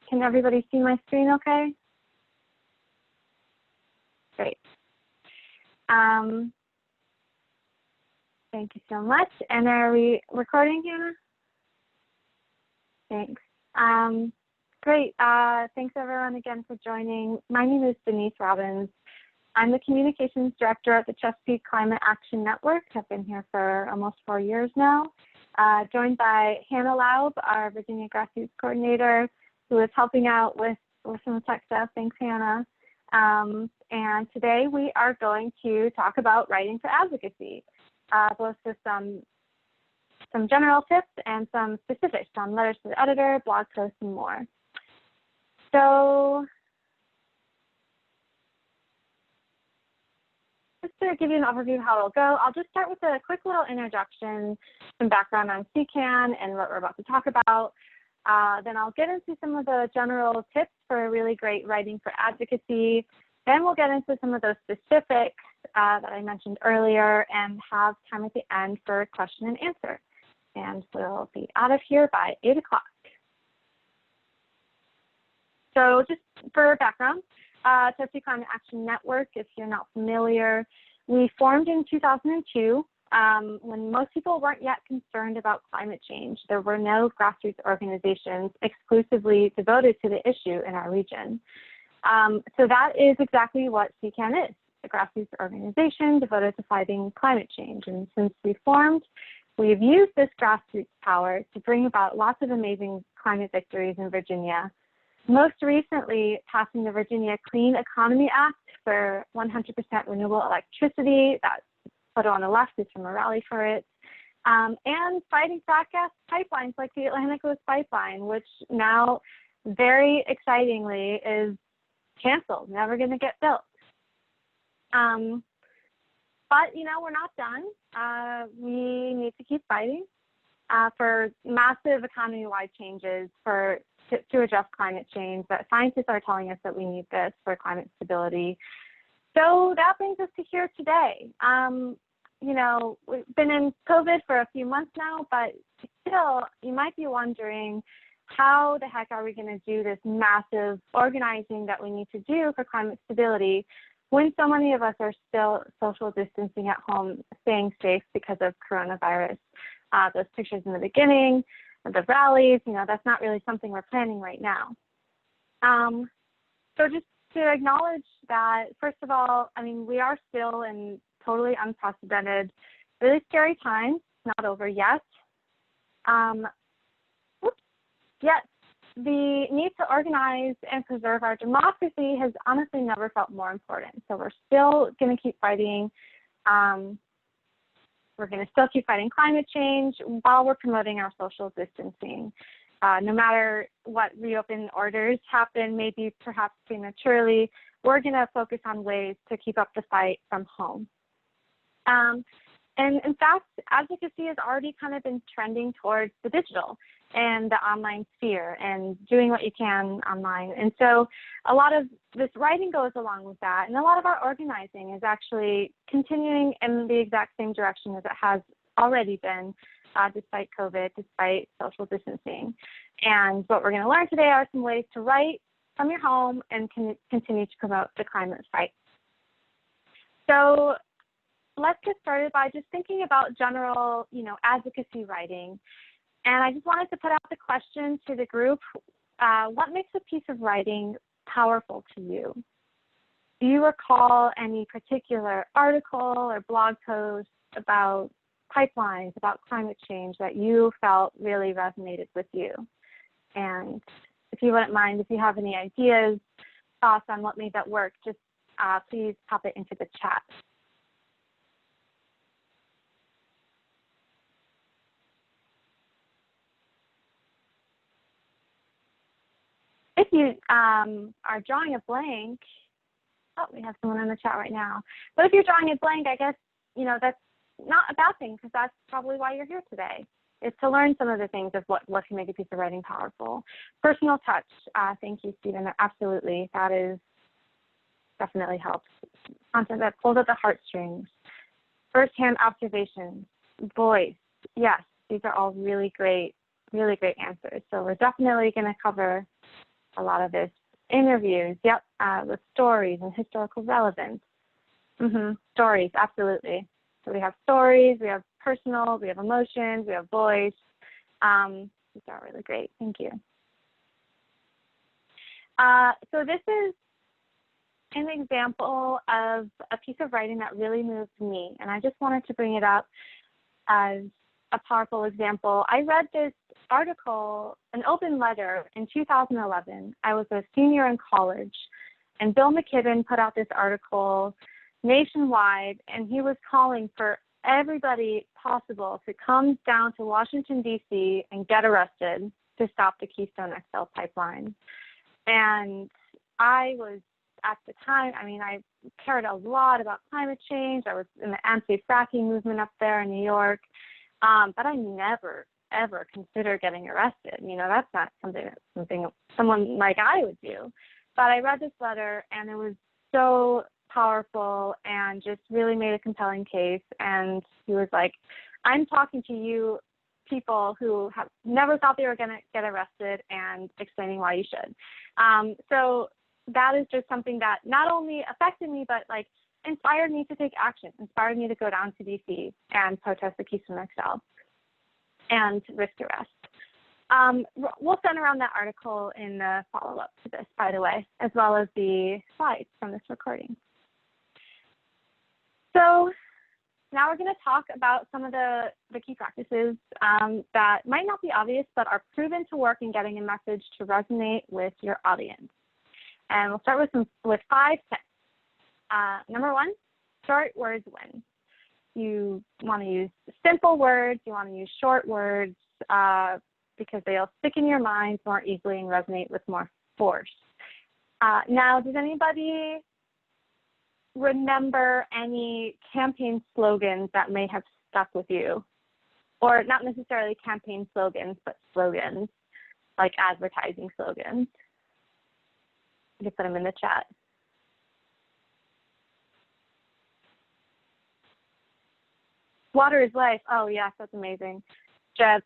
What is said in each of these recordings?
Can everybody see my screen okay? Great. Thank you so much. And are we recording, Hannah? Thanks. Great. Thanks everyone again for joining. My name is Denise Robbins. I'm the Communications Director at the Chesapeake Climate Action Network. I've been here for almost 4 years now, joined by Hannah Laub, our Virginia Grassroots Coordinator, who is helping out with some tech stuff. Thanks, Hannah. And today we are going to talk about writing for advocacy, both with some general tips and some specifics on letters to the editor, blog posts, and more. So just to give you an overview of how it'll go, I'll just start with a quick little introduction, some background on CCAN and what we're about to talk about. Then I'll get into some of the general tips for really great writing for advocacy. Then we'll get into some of those specifics that I mentioned earlier and have time at the end for question and answer. And we'll be out of here by 8 o'clock. So just for background, Chesapeake Climate Action Network, if you're not familiar, we formed in 2002 when most people weren't yet concerned about climate change. There were no grassroots organizations exclusively devoted to the issue in our region. So that is exactly what CCAN is, a grassroots organization devoted to fighting climate change. And since we formed, we've used this grassroots power to bring about lots of amazing climate victories in Virginia. Most recently, passing the Virginia Clean Economy Act for 100% renewable electricity. That photo on the left is from a rally for it. And fighting frac gas pipelines like the Atlantic Coast Pipeline, which now, very excitingly, is canceled, never going to get built. But, you know, we're not done. We need to keep fighting for massive economy-wide changes to address climate change. That scientists are telling us that we need this for climate stability. So that brings us to here today. You know, we've been in COVID for a few months now, but still, you might be wondering, how the heck are we going to do this massive organizing that we need to do for climate stability when so many of us are still social distancing at home, staying safe because of coronavirus? Those pictures in the beginning, the rallies, you know, that's not really something we're planning right now. So just to acknowledge that, first of all, I mean, we are still in totally unprecedented, really scary times, not over yet. Yet the need to organize and preserve our democracy has honestly never felt more important. So we're still going to keep fighting. We're going to still keep fighting climate change while we're promoting our social distancing. No matter what reopen orders happen, maybe perhaps prematurely, we're going to focus on ways to keep up the fight from home. And in fact, advocacy has already kind of been trending towards the digital and the online sphere and doing what you can online. And so a lot of this writing goes along with that. And a lot of our organizing is actually continuing in the exact same direction as it has already been, despite COVID, despite social distancing. And what we're going to learn today are some ways to write from your home and continue to promote the climate fight. So let's get started by just thinking about general, you know, advocacy writing. And I just wanted to put out the question to the group, what makes a piece of writing powerful to you? Do you recall any particular article or blog post about pipelines, about climate change that you felt really resonated with you? And if you wouldn't mind, if you have any ideas, thoughts on what made that work, just please pop it into the chat. If you are drawing a blank, oh, we have someone in the chat right now. But if you're drawing a blank, I guess, you know, that's not a bad thing because that's probably why you're here today, is to learn some of the things of what can make a piece of writing powerful. Personal touch, thank you, Stephen, absolutely. That is definitely helps. Content that pulls at the heartstrings. First-hand observations, voice, yes, these are all really great answers. So we're definitely going to cover a lot of this. Interviews, yep, with stories and historical relevance. Stories, absolutely. So we have stories, we have personal, we have emotions, we have voice. These are really great. Thank you. So this is an example of a piece of writing that really moved me, and I just wanted to bring it up as a powerful example. I read this article, an open letter, in 2011. I was a senior in college, and Bill McKibben put out this article nationwide, and he was calling for everybody possible to come down to Washington, D.C. and get arrested to stop the Keystone XL pipeline. And I was, at the time, I cared a lot about climate change. I was in the anti-fracking movement up there in New York, but I never, ever considered getting arrested. That's not something someone like I would do. But I read this letter, and it was so powerful and just really made a compelling case. And he was like, I'm talking to you people who have never thought they were going to get arrested and explaining why you should. So that is just something that not only affected me, but inspired me to take action, inspired me to go down to DC and protest the Keystone XL and risk arrest. We'll send around that article in the follow-up to this, by the way, as well as the slides from this recording. So now we're going to talk about some of the key practices that might not be obvious, but are proven to work in getting a message to resonate with your audience. And we'll start with 5 tips. Number 1, short words win. You want to use simple words. You want to use short words because they'll stick in your mind more easily and resonate with more force. Now, does anybody remember any campaign slogans that may have stuck with you? Or not necessarily campaign slogans, but slogans, like advertising slogans. You can put them in the chat. Water is life. Oh, yes, that's amazing. Jeb.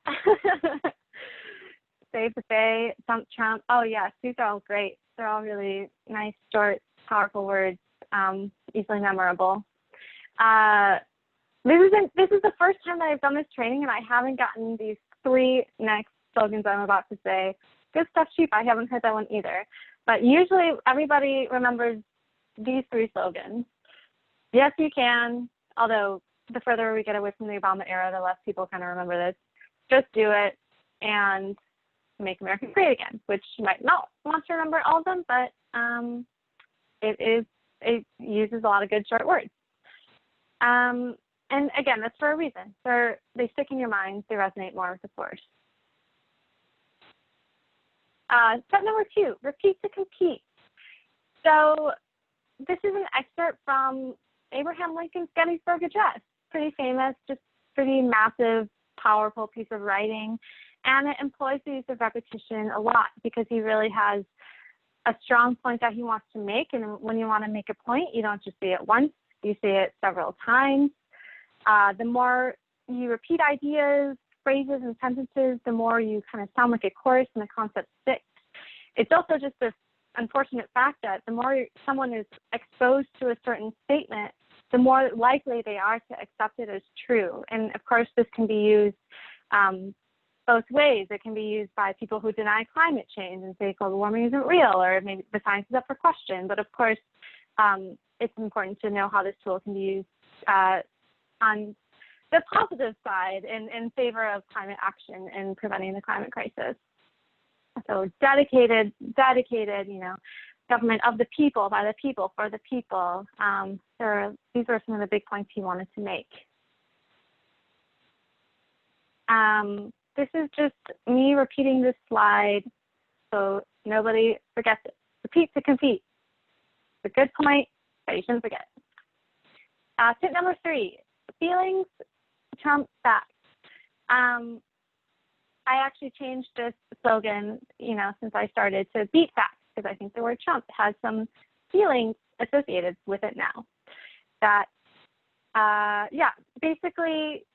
Save the Bay, Dump Trump. Oh, yes, these are all great. They're all really nice, short, powerful words, easily memorable. This is the first time that I've done this training, and I haven't gotten these 3 next slogans I'm about to say. Good stuff, cheap. I haven't heard that one either. But usually everybody remembers these 3 slogans. Yes, you can, although the further we get away from the Obama era, the less people kind of remember this. Just do it and make America great again, which you might not want to remember all of them, but it uses a lot of good short words. And again, that's for a reason. They stick in your mind, they resonate more with the force. Step number 2, repeat to compete. So this is an excerpt from Abraham Lincoln's Gettysburg Address. Pretty famous, just pretty massive, powerful piece of writing. And it employs the use of repetition a lot because he really has a strong point that he wants to make. And when you want to make a point, you don't just say it once, you say it several times. The more you repeat ideas, phrases, and sentences, the more you kind of sound like a chorus and the concept sticks. It's also just this unfortunate fact that the more someone is exposed to a certain statement, the more likely they are to accept it as true. And of course, this can be used both ways. It can be used by people who deny climate change and say global warming isn't real, or maybe the science is up for question. But of course, it's important to know how this tool can be used on the positive side in favor of climate action and preventing the climate crisis. So dedicated, government of the people, by the people, for the people. These were some of the big points he wanted to make. This is just me repeating this slide so nobody forgets it. Repeat to compete. It's a good point, but you shouldn't forget. Tip number 3, feelings trump facts. I actually changed this slogan, since I started, to beat facts, because I think the word trump has some feelings associated with it now. That, basically,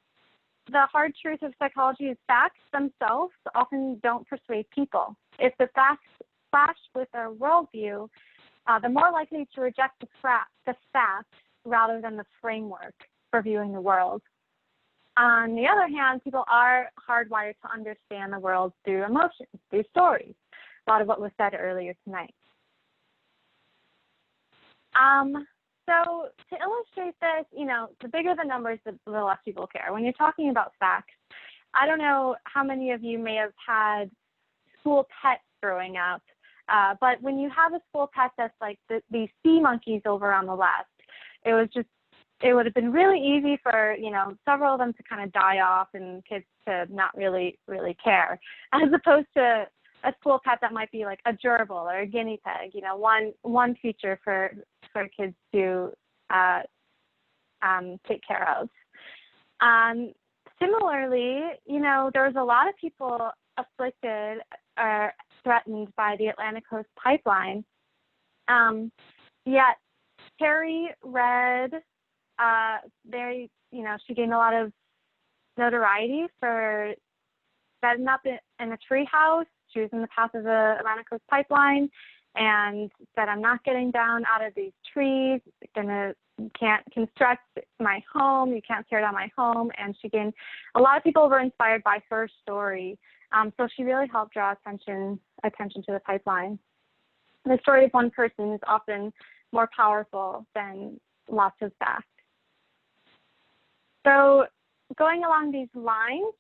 the hard truth of psychology is facts themselves often don't persuade people. If the facts clash with their worldview, they're more likely to reject the facts rather than the framework for viewing the world. On the other hand, people are hardwired to understand the world through emotions, through stories, a lot of what was said earlier tonight. So to illustrate this, the bigger the numbers, the less people care. When you're talking about facts, I don't know how many of you may have had school pets growing up, but when you have a school pet that's like these sea monkeys over on the left, it would have been really easy for, several of them to kind of die off and kids to not really care, as opposed to a school pet that might be like a gerbil or a guinea pig, one feature for kids to take care of. Similarly, there's a lot of people afflicted or threatened by the Atlantic Coast Pipeline, yet Terry read she gained a lot of notoriety for setting up in a tree house. She was in the path of the Atlantic Coast Pipeline and said, I'm not getting down out of these trees. You can't construct my home. You can't tear down my home. And a lot of people were inspired by her story. So she really helped draw attention to the pipeline. The story of one person is often more powerful than lots of facts. So going along these lines,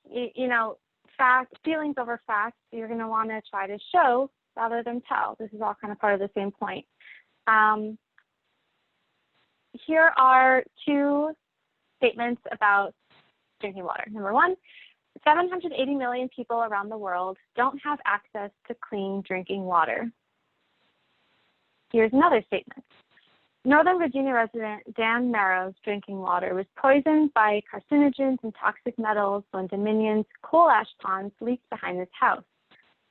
feelings over facts, you're going to want to try to show rather than tell. This is all kind of part of the same point. Here are two statements about drinking water. Number one, 780 million people around the world don't have access to clean drinking water. Here's another statement. Northern Virginia resident Dan Merrow's drinking water was poisoned by carcinogens and toxic metals when Dominion's coal ash ponds leaked behind his house.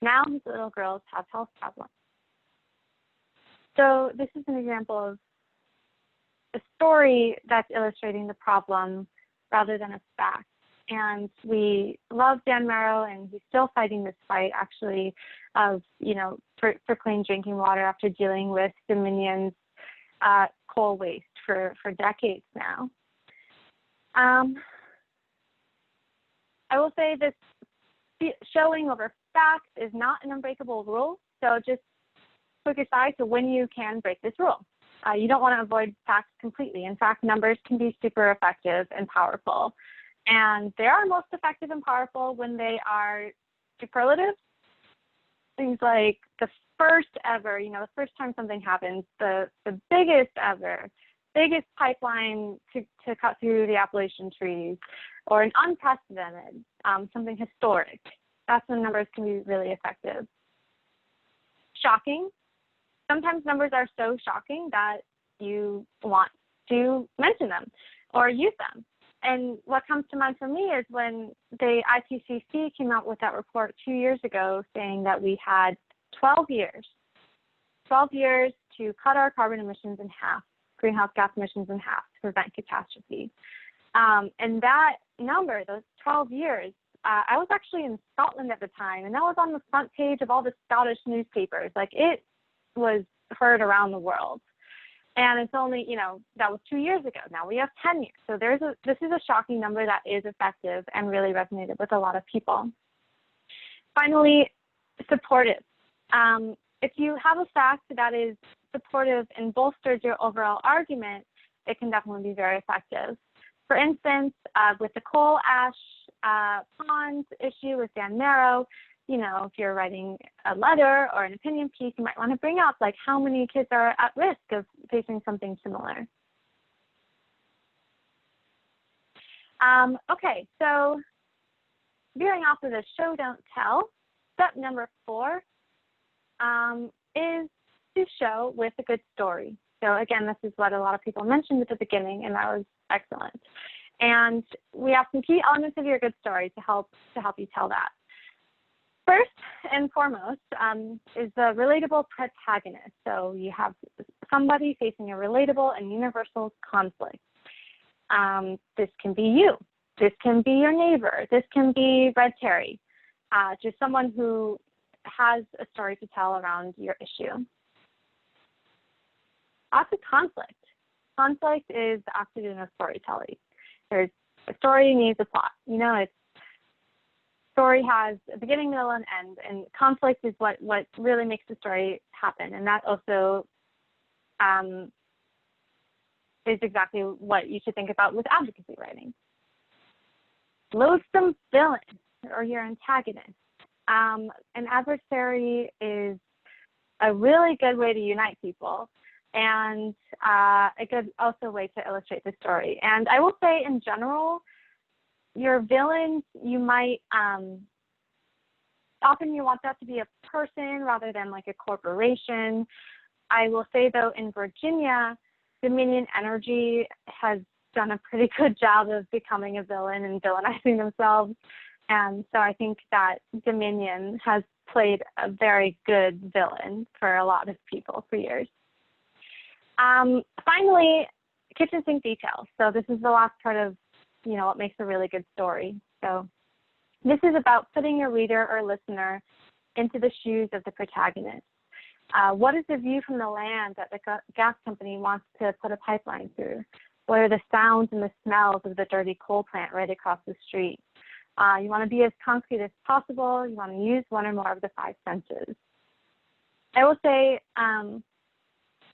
Now his little girls have health problems. So this is an example of a story that's illustrating the problem rather than a fact. And we love Dan Merrow, and he's still fighting this fight, actually, of, for clean drinking water after dealing with Dominion's coal waste for decades now. I will say this showing over facts is not an unbreakable rule. So just quick aside to when you can break this rule. You don't want to avoid facts completely. In fact, numbers can be super effective and powerful. And they are most effective and powerful when they are superlative. Things like the first ever, the first time something happens, the biggest pipeline to cut through the Appalachian trees, or an unprecedented, something historic. That's when numbers can be really effective. Shocking. Sometimes numbers are so shocking that you want to mention them or use them. And what comes to mind for me is when the IPCC came out with that report 2 years ago saying that we had 12 years to cut our carbon emissions in half, greenhouse gas emissions in half to prevent catastrophe. And that number, those 12 years, I was actually in Scotland at the time, and that was on the front page of all the Scottish newspapers. Like, it was heard around the world. And it's only, that was 2 years ago. Now we have 10 years. So this is a shocking number that is effective and really resonated with a lot of people. Finally, supportive. If you have a fact that is supportive and bolsters your overall argument, it can definitely be very effective. For instance, with the coal ash ponds issue with Dan Merrow, if you're writing a letter or an opinion piece, you might want to bring up like how many kids are at risk of facing something similar. Okay, so veering off of the show, don't tell, step number 4 is to show with a good story. So again, this is what a lot of people mentioned at the beginning, and that was excellent. And we have some key elements of your good story to help you tell that. First and foremost is the relatable protagonist. So you have somebody facing a relatable and universal conflict. This can be you. This can be your neighbor. This can be Red Terry, just someone who has a story to tell around your issue. Also, conflict. Conflict is the opposite of storytelling. There's a story needs a plot. You know, it's story has a beginning, middle, and end, and conflict is what really makes the story happen. And that also is exactly what you should think about with advocacy writing. Loathsome villain or your antagonist. An adversary is a really good way to unite people, and a good also way to illustrate the story. And I will say, in general, your villains, you might often you want that to be a person rather than like a corporation. I will say, though, in Virginia, Dominion Energy has done a pretty good job of becoming a villain and villainizing themselves. And so I think that Dominion has played a very good villain for a lot of people for years. Finally, kitchen sink details. So this is the last part of, what makes a really good story. So this is about putting your reader or listener into the shoes of the protagonist. What is the view from the land that the gas company wants to put a pipeline through? What are the sounds and the smells of the dirty coal plant right across the street? You want to be as concrete as possible. You want to use one or more of the 5 senses. I will say,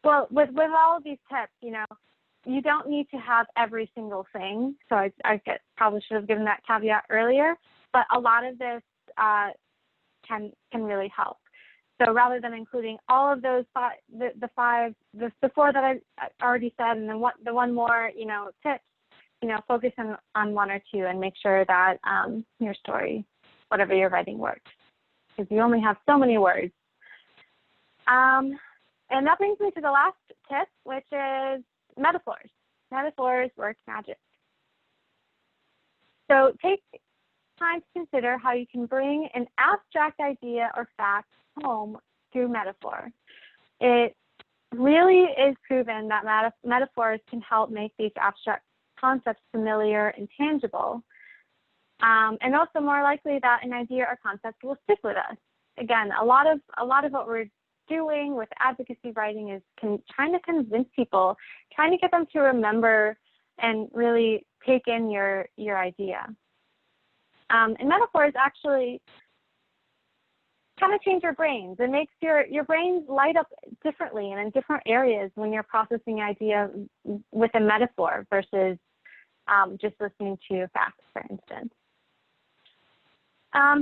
well, with all of these tips, you don't need to have every single thing. So I probably should have given that caveat earlier, but a lot of this can really help. So rather than including all of those the 4 that I already said, and then the one more, tips, focus on 1 or 2 and make sure that your story, whatever you're writing, works, because you only have so many words. And that brings me to the last tip, which is metaphors. Metaphors work magic. So take time to consider how you can bring an abstract idea or fact home through metaphor. It really is proven that metaphors can help make these abstract concepts familiar and tangible, and also more likely that an idea or concept will stick with us. Again, a lot of what we're doing with advocacy writing is trying to convince people, trying to get them to remember and really take in your idea. And metaphors actually kind of change your brains. It makes your brains light up differently and in different areas when you're processing ideas with a metaphor versus just listening to facts, for instance.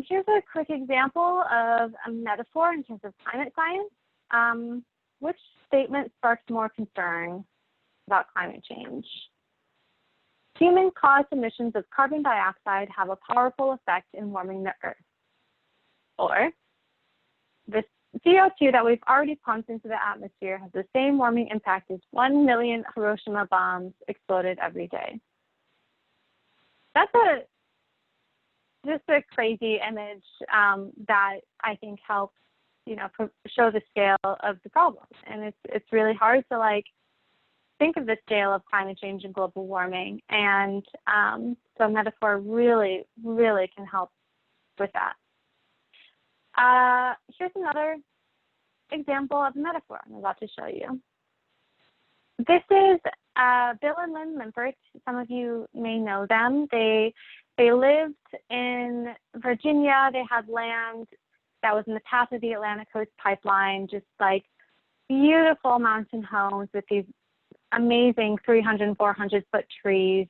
Here's a quick example of a metaphor in terms of climate science. Which statement sparks more concern about climate change? Human-caused emissions of carbon dioxide have a powerful effect in warming the Earth. Or, the CO2 that we've already pumped into the atmosphere has the same warming impact as 1 million Hiroshima bombs exploded every day. That's just a crazy image that I think helps, show the scale of the problem. And it's really hard to think of the scale of climate change and global warming. And so metaphor really, really can help with that. Here's another example of a metaphor I'm about to show you. This is Bill and Lynn Limpert. Some of you may know them. They lived in Virginia. They had land that was in the path of the Atlantic Coast Pipeline, just beautiful mountain homes with these amazing 300 and 400 foot trees,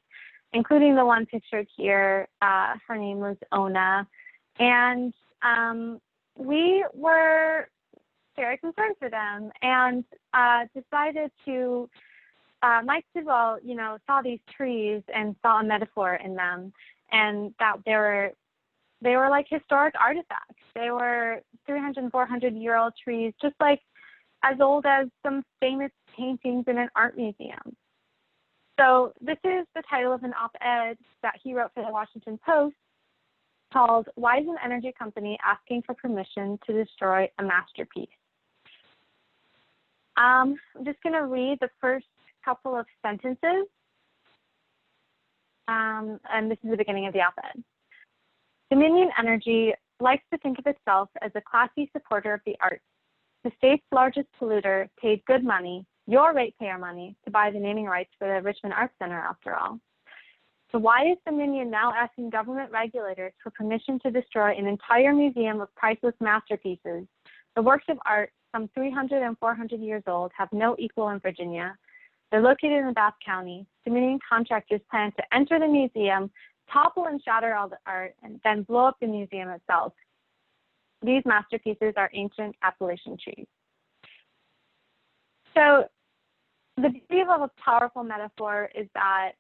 including the one pictured here. Her name was Ona. And we were very concerned for them and decided to, Mike Sidwell, saw these trees and saw a metaphor in them, and that they were like historic artifacts. They were 300 and 400-year-old trees, just as old as some famous paintings in an art museum. So this is the title of an op-ed that he wrote for the Washington Post called "Why is an Energy Company Asking for Permission to Destroy a Masterpiece?" I'm just going to read the first couple of sentences, and this is the beginning of the op-ed. Dominion Energy likes to think of itself as a classy supporter of the arts. The state's largest polluter paid good money, your ratepayer money, to buy the naming rights for the Richmond Arts Center, after all. So why is Dominion now asking government regulators for permission to destroy an entire museum of priceless masterpieces? The works of art, some 300 and 400 years old, have no equal in Virginia. They're located in Bath County. Dominion contractors plan to enter the museum, topple and shatter all the art, and then blow up the museum itself. These masterpieces are ancient Appalachian trees. So the beauty of a powerful metaphor is that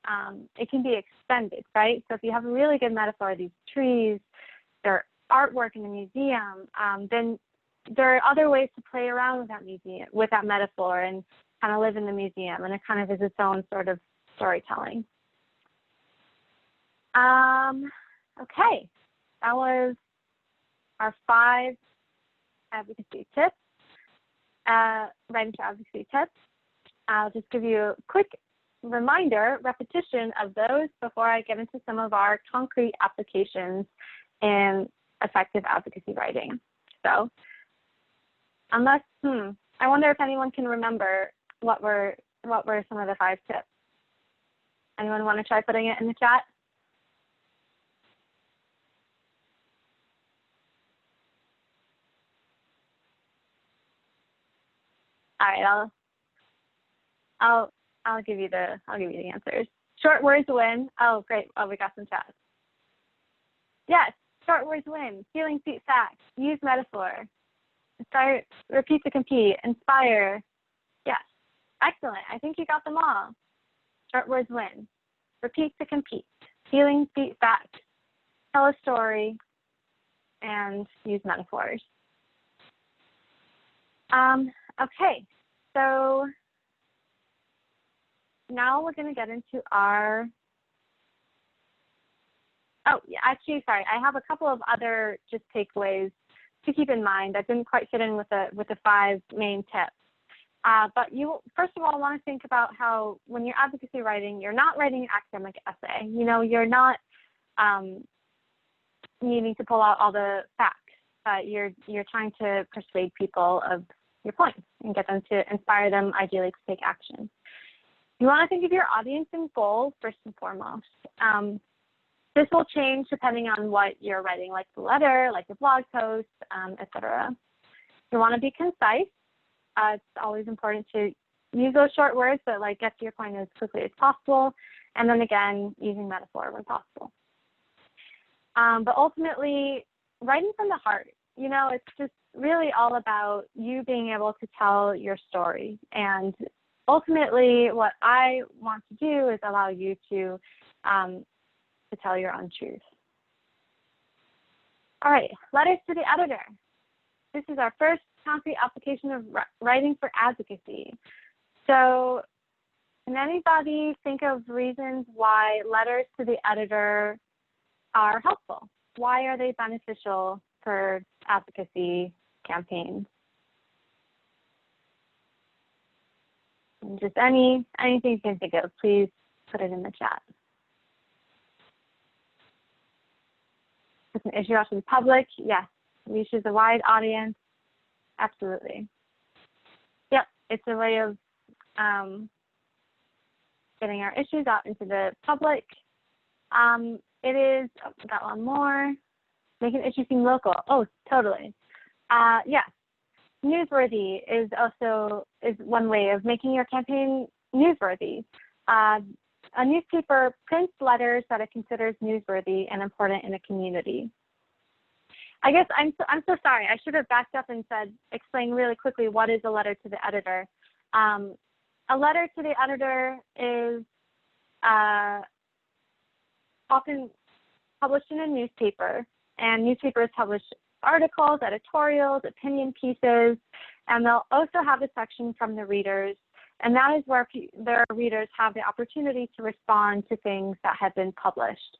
it can be extended, right? So if you have a really good metaphor, these trees, their artwork in the museum, then there are other ways to play around with that metaphor and kind of live in the museum, and it kind of is its own sort of storytelling. Okay, that was our 5 advocacy tips, writing for advocacy tips. I'll just give you a quick repetition of those before I get into some of our concrete applications in effective advocacy writing. So, I wonder if anyone can remember what were some of the 5 tips. Anyone want to try putting it in the chat? All right, I'll give you the answers. Short words win. Oh, great. Oh, we got some chat. Yes, short words win. Feeling feet facts. Use metaphor. Start, repeat to compete. Inspire. Yes, excellent. I think you got them all. Short words win. Repeat to compete. Feeling feet facts. Tell a story, and use metaphors. Okay, so now we're going to get into our, actually, sorry, I have a couple of other just takeaways to keep in mind that didn't quite fit in with the 5 main tips. But you, first of all, want to think about how when you're advocacy writing, you're not writing an academic essay. You know, you're not needing to pull out all the facts. You're trying to persuade people of your point and get them to inspire them, ideally, to take action. You want to think of your audience and goal first and foremost. This will change depending on what you're writing, like the letter, like the blog post, etc. You want to be concise. It's always important to use those short words, but like get to your point as quickly as possible. And then again, using metaphor when possible. But ultimately, writing from the heart. You know, it's just really all about you being able to tell your story. And ultimately, what I want to do is allow you to tell your own truth. All right, letters to the editor. This is our first concrete application of writing for advocacy. So can anybody think of reasons why letters to the editor are helpful? Why are they beneficial for advocacy campaigns? And just anything you can think of, please put it in the chat. It's an issue out to the public. Yes, reaches a wide audience. Absolutely. Yep, it's a way of getting our issues out into the public. It is, got one more. Make an issue seem local. Oh, totally. Yeah, newsworthy is one way of making your campaign newsworthy. A newspaper prints letters that it considers newsworthy and important in a community. I guess I'm so sorry. I should have backed up and explain really quickly what is a letter to the editor. A letter to the editor is often published in a newspaper, and newspapers publish articles, editorials, opinion pieces, and they'll also have a section from the readers, and that is where their readers have the opportunity to respond to things that have been published.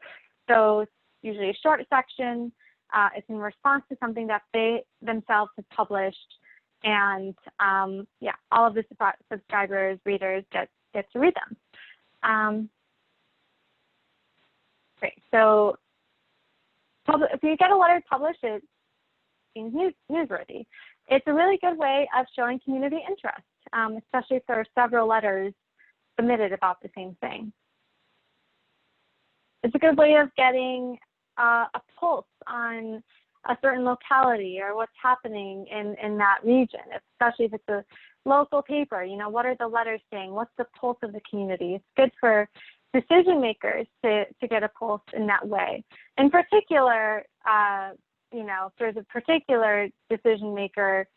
So it's usually a short section. It's in response to something that they themselves have published, and yeah, all of the subscribers, readers get to read them. Great. So if you get a letter published, it seems newsworthy. It's a really good way of showing community interest, especially if there are several letters submitted about the same thing. It's a good way of getting a pulse on a certain locality or what's happening in that region, especially if it's a local paper. You know, what are the letters saying? What's the pulse of the community? It's good for decision makers to get a pulse in that way. In particular, you know, if there's a particular decision maker,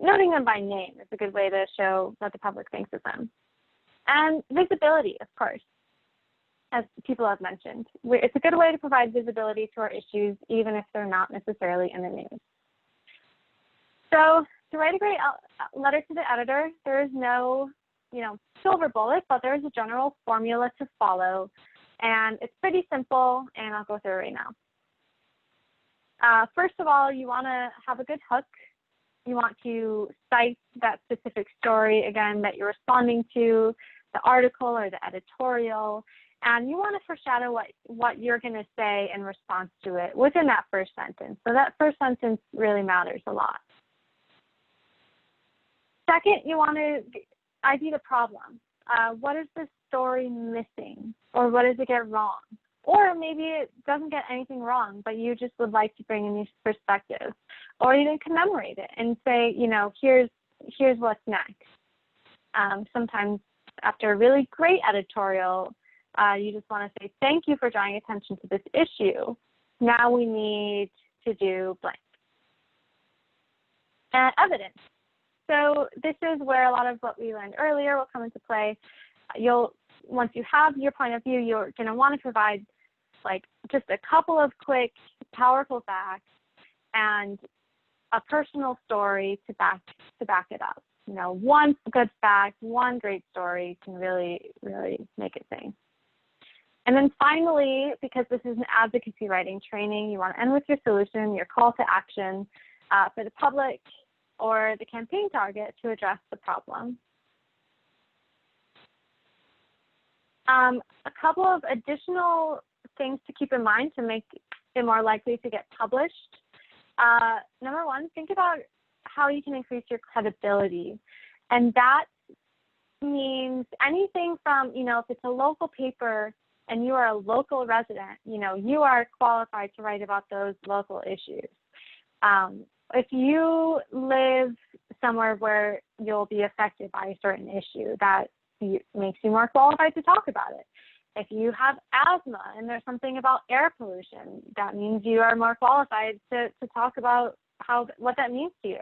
noting them by name is a good way to show what the public thinks of them. And visibility, of course, as people have mentioned. It's a good way to provide visibility to our issues, even if they're not necessarily in the news. So to write a great letter to the editor, there is no, you know, silver bullet, but there is a general formula to follow. And it's pretty simple, and I'll go through it right now. First of all, you want to have a good hook. You want to cite that specific story, again, that you're responding to, the article or the editorial, and you want to foreshadow what you're going to say in response to it within that first sentence. So that first sentence really matters a lot. Second, you want to ID the problem. What is the story missing, or what does it get wrong? Or maybe it doesn't get anything wrong, but you just would like to bring a new perspective, or even commemorate it and say, you know, here's what's next. Sometimes after a really great editorial, you just want to say, thank you for drawing attention to this issue. Now we need to do blank. Evidence. So this is where a lot of what we learned earlier will come into play. Once you have your point of view, you're going to want to provide like just a couple of quick, powerful facts and a personal story to back it up. You know, one good fact, one great story can really, really make it sing. And then finally, because this is an advocacy writing training, you want to end with your solution, your call to action for the public or the campaign target to address the problem. A couple of additional things to keep in mind to make it more likely to get published. Number one, think about how you can increase your credibility. And that means anything from, you know, if it's a local paper and you are a local resident, you know, you are qualified to write about those local issues. If you live somewhere where you'll be affected by a certain issue, that makes you more qualified to talk about it. If you have asthma and there's something about air pollution, that means you are more qualified to talk about what that means to you.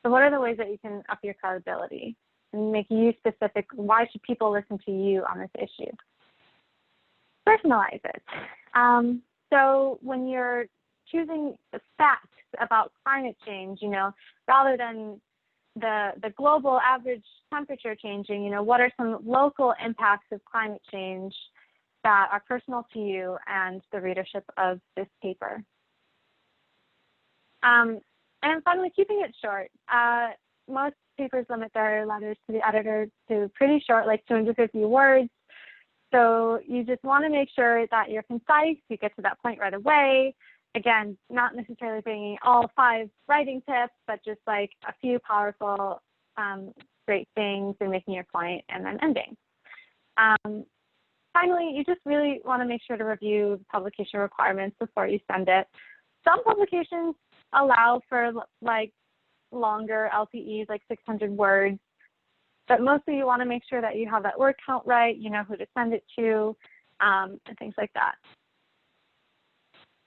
So what are the ways that you can up your credibility and make you specific? Why should people listen to you on this issue? Personalize it. So when you're choosing facts about climate change, you know, rather than the global average temperature changing, you know, what are some local impacts of climate change that are personal to you and the readership of this paper? And finally, keeping it short. Most papers limit their letters to the editor to pretty short, like 250 words. So you just want to make sure that you're concise, you get to that point right away. Again, not necessarily bringing all 5 writing tips, but just like a few powerful, great things and making your point and then ending. Finally, you just really want to make sure to review the publication requirements before you send it. Some publications allow for like longer LTEs, like 600 words, but mostly you want to make sure that you have that word count right, you know who to send it to, and things like that.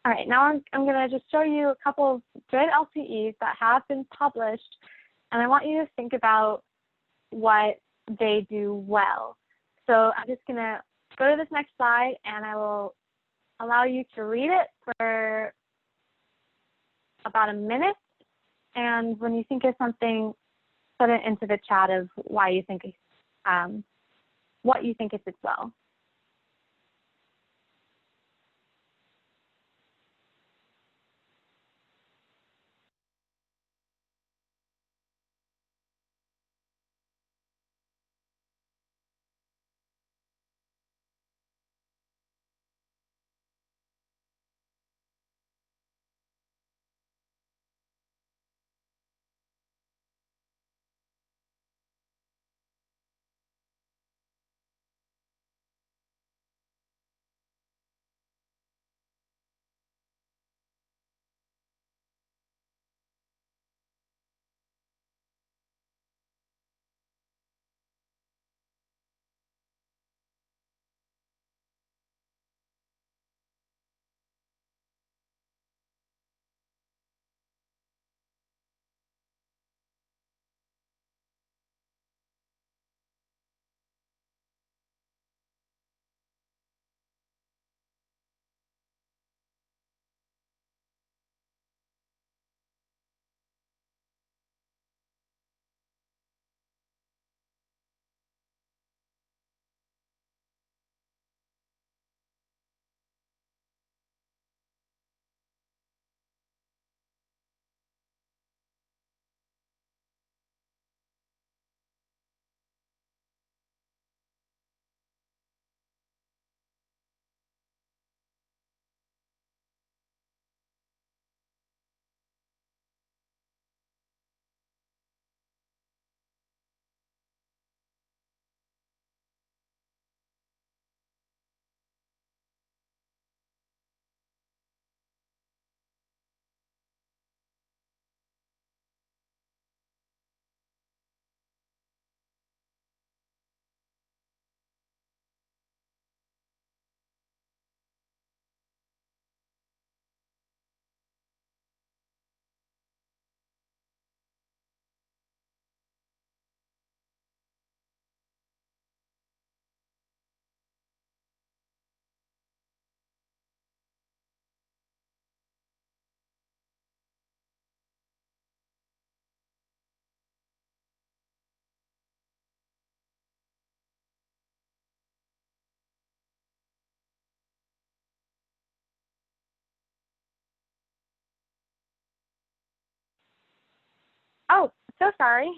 All right, now I'm going to just show you a couple of good LTEs that have been published, and I want you to think about what they do well. So I'm just going to go to this next slide, and I will allow you to read it for about a minute, and when you think of something, put it into the chat of why you think, what you think it did well. so sorry.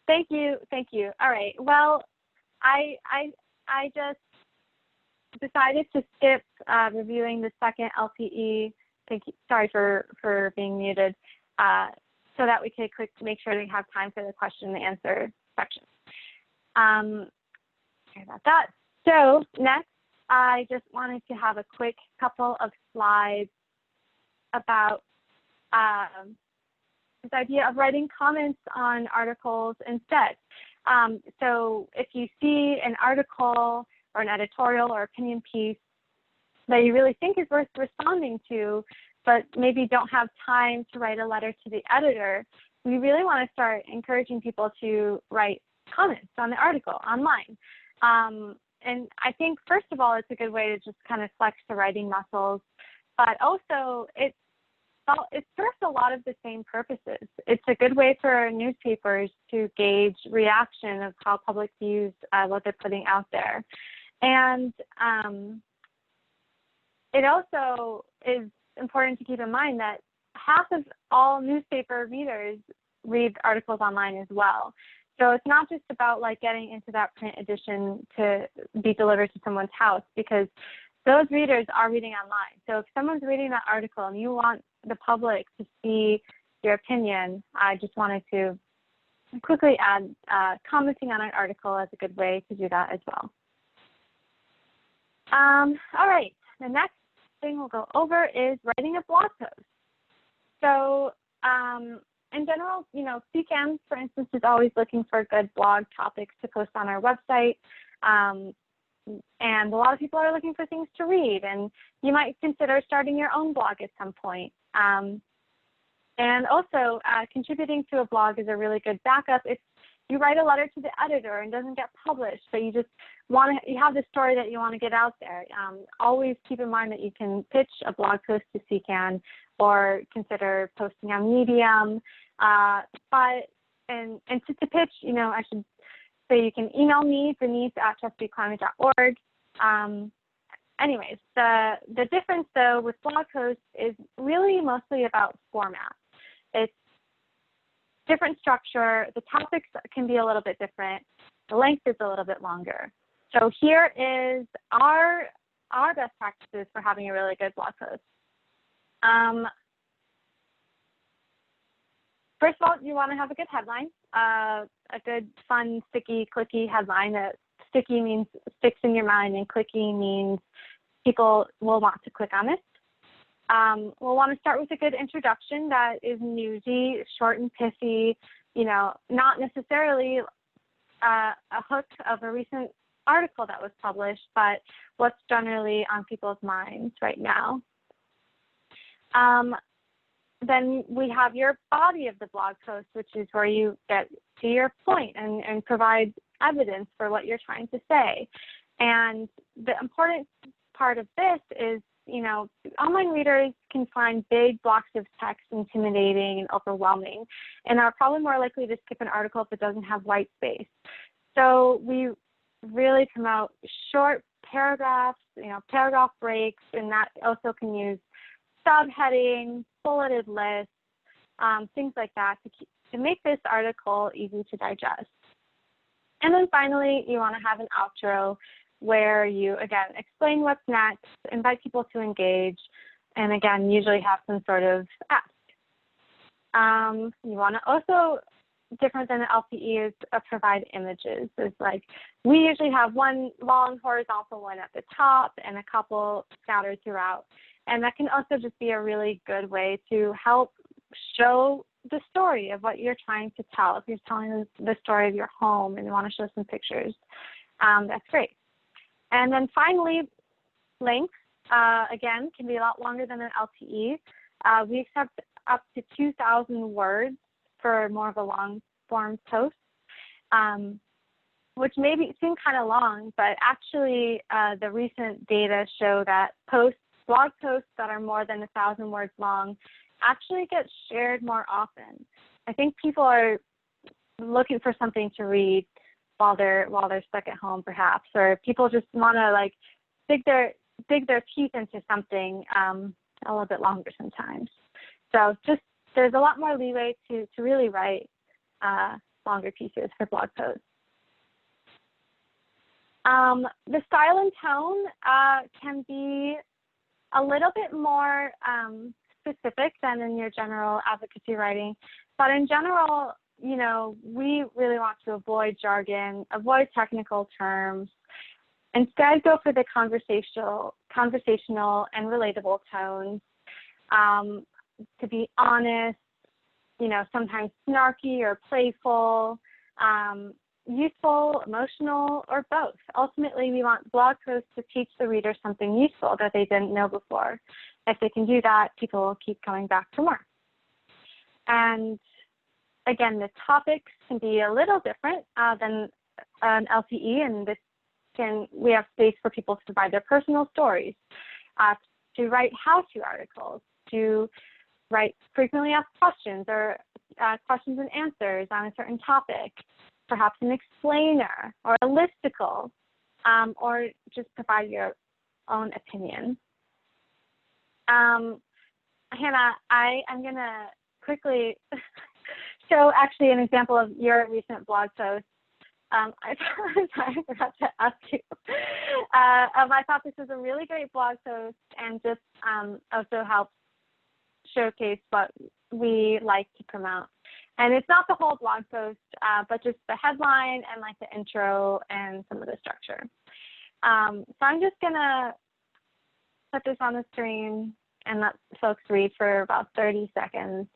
Thank you. All right. Well, I just decided to skip reviewing the second LTE. Sorry for being muted. So that we could make sure we have time for the question and answer section. Sorry about that. So next, I just wanted to have a quick couple of slides about this idea of writing comments on articles instead. So if you see an article or an editorial or opinion piece that you really think is worth responding to, but maybe don't have time to write a letter to the editor, we really want to start encouraging people to write comments on the article online. And I think, first of all, it's a good way to just kind of flex the writing muscles, but also it serves a lot of the same purposes. It's a good way for newspapers to gauge reaction of how public views what they're putting out there. And it also is important to keep in mind that half of all newspaper readers read articles online as well. So it's not just about like getting into that print edition to be delivered to someone's house, because those readers are reading online. So if someone's reading that article and you want the public to see your opinion, I just wanted to quickly add commenting on an article as a good way to do that as well. All right, the next thing we'll go over is writing a blog post. So in general, you know, CCAN, for instance, is always looking for good blog topics to post on our website. And a lot of people are looking for things to read, and you might consider starting your own blog at some point. And also, contributing to a blog is a really good backup if you write a letter to the editor and doesn't get published, but you just you have the story that you want to get out there. Always keep in mind that you can pitch a blog post to CCAN or consider posting on Medium. And to pitch, you know, I should say you can email me, Denise@chesapeakeclimate.org. Anyways, the difference though with blog posts is really mostly about format. It's different structure. The topics can be a little bit different. The length is a little bit longer. So here is our best practices for having a really good blog post. First of all, you want to have a good headline, a good, fun, sticky, clicky headline. Sticky means sticks in your mind, and clicky means people will want to click on it. We'll want to start with a good introduction that is newsy, short and pithy, you know, not necessarily a hook of a recent article that was published, but what's generally on people's minds right now. Then we have your body of the blog post, which is where you get to your point and provide evidence for what you're trying to say. And the important part of this is, you know, online readers can find big blocks of text intimidating and overwhelming, and are probably more likely to skip an article if it doesn't have white space. So we really promote short paragraphs, you know, paragraph breaks, and that also can use subheadings, bulleted lists, things like that to make this article easy to digest. And then finally, you want to have an outro where you, again, explain what's next, invite people to engage, and again, usually have some sort of ask. You want to also, different than the LTE, is provide images. It's like we usually have one long horizontal one at the top and a couple scattered throughout. And that can also just be a really good way to help show the story of what you're trying to tell. If you're telling the story of your home and you want to show some pictures, that's great. And then finally, links, again, can be a lot longer than an LTE. We accept up to 2,000 words for more of a long form post, which may seem kind of long, but actually the recent data show that blog posts that are more than 1,000 words long actually get shared more often. I think people are looking for something to read while they're stuck at home, perhaps, or people just want to like dig their teeth into something a little bit longer sometimes. So just there's a lot more leeway to really write longer pieces for blog posts. The style and tone can be a little bit more specific than in your general advocacy writing, but in general, you know, we really want to avoid jargon, avoid technical terms. Instead, go for the conversational and relatable tones. To be honest, you know, sometimes snarky or playful, useful, emotional, or both. Ultimately, we want blog posts to teach the reader something useful that they didn't know before. If they can do that, people will keep coming back for more. And again, the topics can be a little different than an LTE, and we have space for people to provide their personal stories, to write how-to articles, to write frequently asked questions or questions and answers on a certain topic, perhaps an explainer or a listicle, or just provide your own opinion. Hannah, I'm going to quickly show actually an example of your recent blog post. I forgot to ask you. I thought this was a really great blog post and just also helps showcase what we like to promote. And it's not the whole blog post, but just the headline and like the intro and some of the structure. So I'm just gonna put this on the screen and let folks read for about 30 seconds.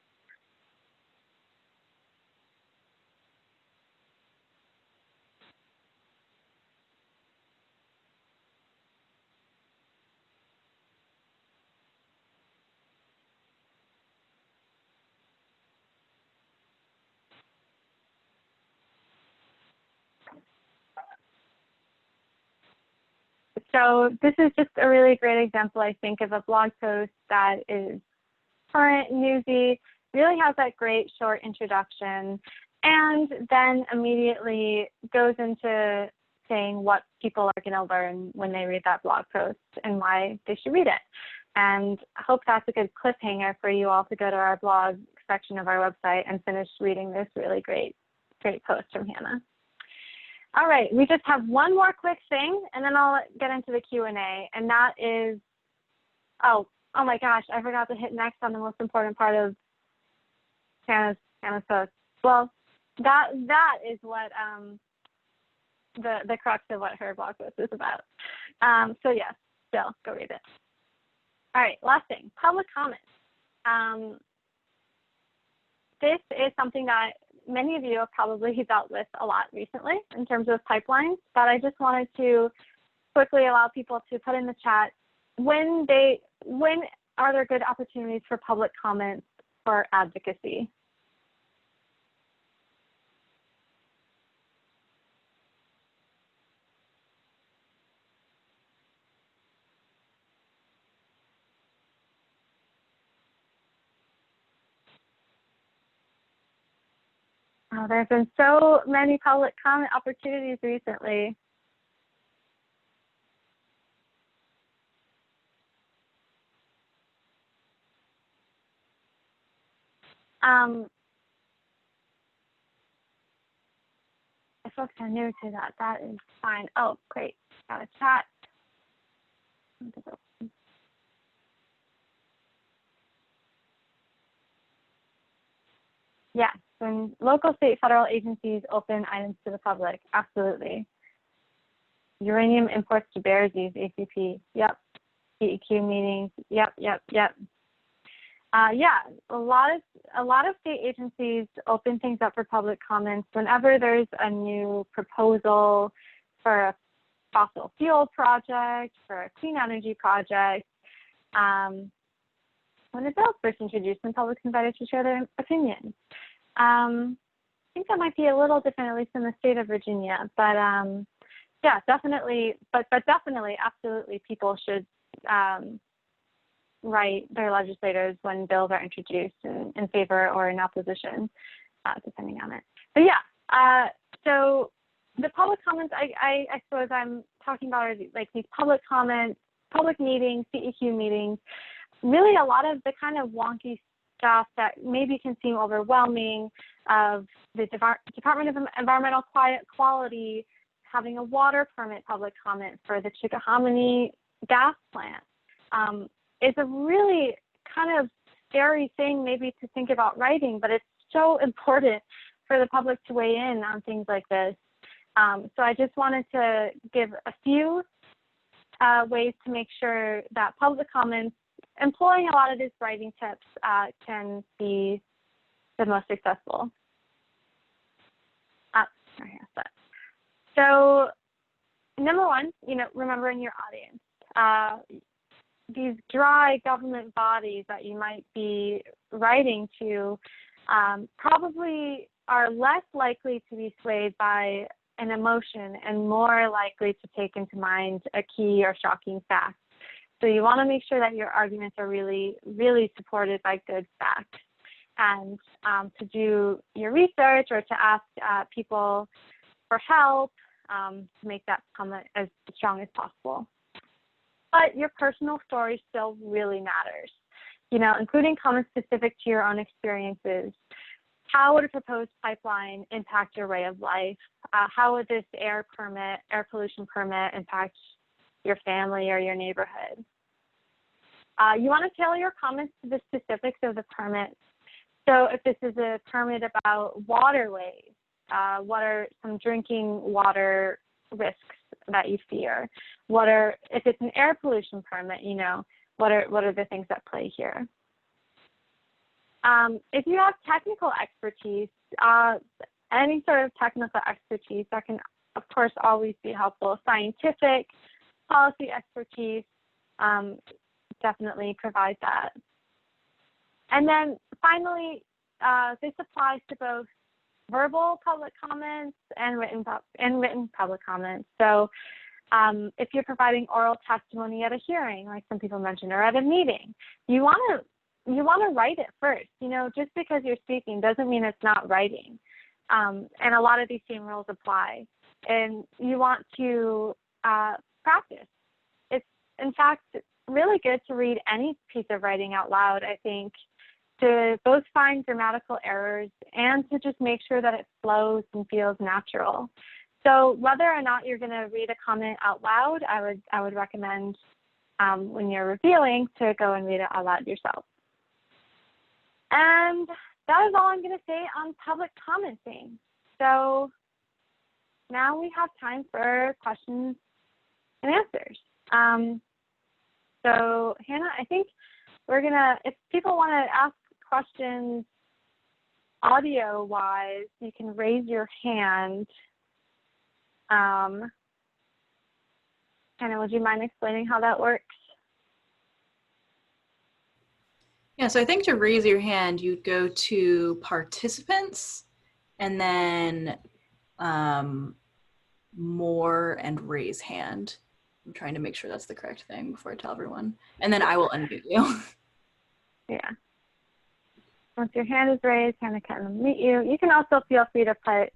So this is just a really great example, I think, of a blog post that is current, newsy, really has that great short introduction, and then immediately goes into saying what people are going to learn when they read that blog post and why they should read it. And I hope that's a good cliffhanger for you all to go to our blog section of our website and finish reading this really great post from Hannah. All right, we just have one more quick thing, and then I'll get into the Q&A, and that is, oh my gosh, I forgot to hit next on the most important part of Hannah's post. Well, that is what the crux of what her blog post is about. So yes, still go read it. All right, last thing, public comments. This is something that many of you have probably dealt with a lot recently in terms of pipelines, but I just wanted to quickly allow people to put in the chat when are there good opportunities for public comments for advocacy? Oh, there's been so many public comment opportunities recently. If folks are new to that, that is fine. Oh, great. Got a chat. Yeah, when local, state, federal agencies open items to the public, absolutely. Uranium imports to Bearsies, ACP, yep. CEQ meetings, yep. Yeah, a lot of state agencies open things up for public comments whenever there's a new proposal for a fossil fuel project, for a clean energy project. When a bill is first introduced, the public is invited to share their opinions. I think that might be a little different, at least in the state of Virginia. But yeah, definitely, but definitely, absolutely, people should write their legislators when bills are introduced in favor or in opposition, depending on it. But yeah, so the public comments, I suppose I'm talking about are like these public comments, public meetings, CEQ meetings, really a lot of the kind of wonky stuff that maybe can seem overwhelming, of the Department of Environmental Quality having a water permit public comment for the Chickahominy gas plant. It's a really kind of scary thing maybe to think about writing, but it's so important for the public to weigh in on things like this. So I just wanted to give a few ways to make sure that public comments, employing a lot of these writing tips, can be the most successful. So number one, remembering your audience. These dry government bodies that you might be writing to probably are less likely to be swayed by an emotion and more likely to take into mind a key or shocking fact. So you want to make sure that your arguments are really, really supported by good facts, and to do your research or to ask people for help to make that comment as strong as possible. But your personal story still really matters, including comments specific to your own experiences. How would a proposed pipeline impact your way of life? How would this air pollution permit impact your family or your neighborhood? You want to tailor your comments to the specifics of the permit. So if this is a permit about waterways, what are some drinking water risks that you fear? If it's an air pollution permit, what are the things at play here? If you have technical expertise, any sort of technical expertise, that can, of course, always be helpful. Scientific, policy expertise, definitely provide that. And then finally, this applies to both verbal public comments and written public comments. So if you're providing oral testimony at a hearing, like some people mentioned, or at a meeting, you want to write it first. Just because you're speaking doesn't mean it's not writing. And a lot of these same rules apply. And you want to practice. It's, in fact, really good to read any piece of writing out loud, I think, to both find grammatical errors and to just make sure that it flows and feels natural. So whether or not you're going to read a comment out loud, I would recommend when you're reviewing to go and read it out loud yourself. And that is all I'm going to say on public commenting. So now we have time for questions and answers. So Hannah, I think we're going to, if people want to ask questions audio-wise, you can raise your hand. Hannah, would you mind explaining how that works? Yeah, so I think to raise your hand, you'd go to participants and then more and raise hand. I'm trying to make sure that's the correct thing before I tell everyone. And then I will unmute you. Yeah. Once your hand is raised, Hannah can unmute you. You can also feel free to put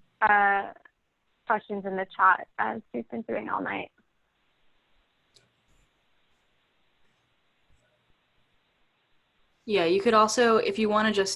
questions in the chat, as we've been doing all night. Yeah, you could also, if you want to just